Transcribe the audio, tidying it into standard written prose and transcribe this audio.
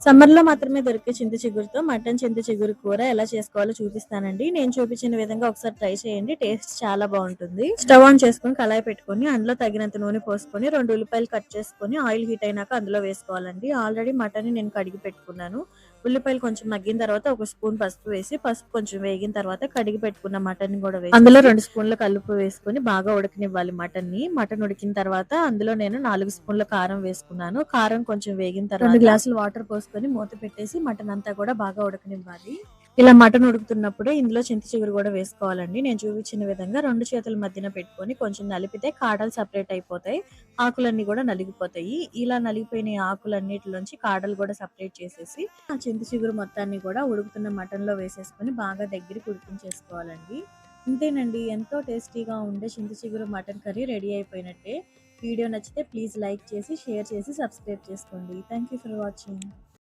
సమ్మర్‌లో మాత్రమే దొరికే చింత చిగురుతో మటన్ చింత చిగురు కూర ఎలా చేసుకోవాలో చూపిస్తానండి. నేను చూపించిన విధంగా ఒకసారి ట్రై చేయండి. టేస్ట్ చాలా బావుంటుంది. స్టవ్ ఆన్ చేసుకొని కళాయి పెట్టుకొని అందులో తగినంత నూనె పోసుకొని 2 ఉల్లిపాయలు కట్ చేసుకొని ఆయిల్ హీట్ అయినాక అందులో వేసుకోవాలండి. ఆల్రెడీ మటన్‌ని నేను కడిగి పెట్టుకున్నాను. ఉల్లిపాయలు కొంచెం మగ్గిన తర్వాత ఒక స్పూన్ పసుపు వేసి, పసుపు కొంచెం వేగిన తర్వాత కడిగి పెట్టుకున్న మటన్‌ని కూడా వేసి, అందులో 2 స్పూన్ల కల్లుప్పు వేసుకొని బాగా ఉడకనివ్వాలి మటన్‌ని. మటన్ ఉడికిన తర్వాత అందులో నేను 4 స్పూన్ల కారం వేసుకున్నాను. కారం కొంచెం వేగిన తర్వాత 2 గ్లాసులు వాటర్ పోసుకొని మూత పెట్టేసి మటన్ అంతా కూడా బాగా ఉడకనివ్వాలి. ఇలా మటన్ ఉడుకుతున్నప్పుడే ఇందులో చింత చిగురు కూడా వేసుకోవాలండి. నేను చూపించిన విధంగా 2 చేతుల మధ్యన పెట్టుకొని కొంచెం నలిపితే కాడలు సెపరేట్ అయిపోతాయి. ఆకులన్నీ కూడా నలిగిపోతాయి. ఇలా నలిగిపోయిన ఆకులన్నిటిలోంచి కాడలు కూడా సెపరేట్ చేసేసి ఆ చింత చిగురు మొత్తాన్ని కూడా ఉడుకుతున్న మటన్‌లో వేసేసుకొని బాగా దగ్గరికి ఉడికించేసుకోవాలండి. అంతేనండి. ఎంతో టేస్టీగా ఉండే చింత చిగురు మటన్ కర్రీ రెడీ అయిపోయినట్టే. వీడియో నచ్చితే ప్లీజ్ లైక్ చేసి, షేర్ చేసి, సబ్స్క్రైబ్ చేసుకోండి. Thank you for watching.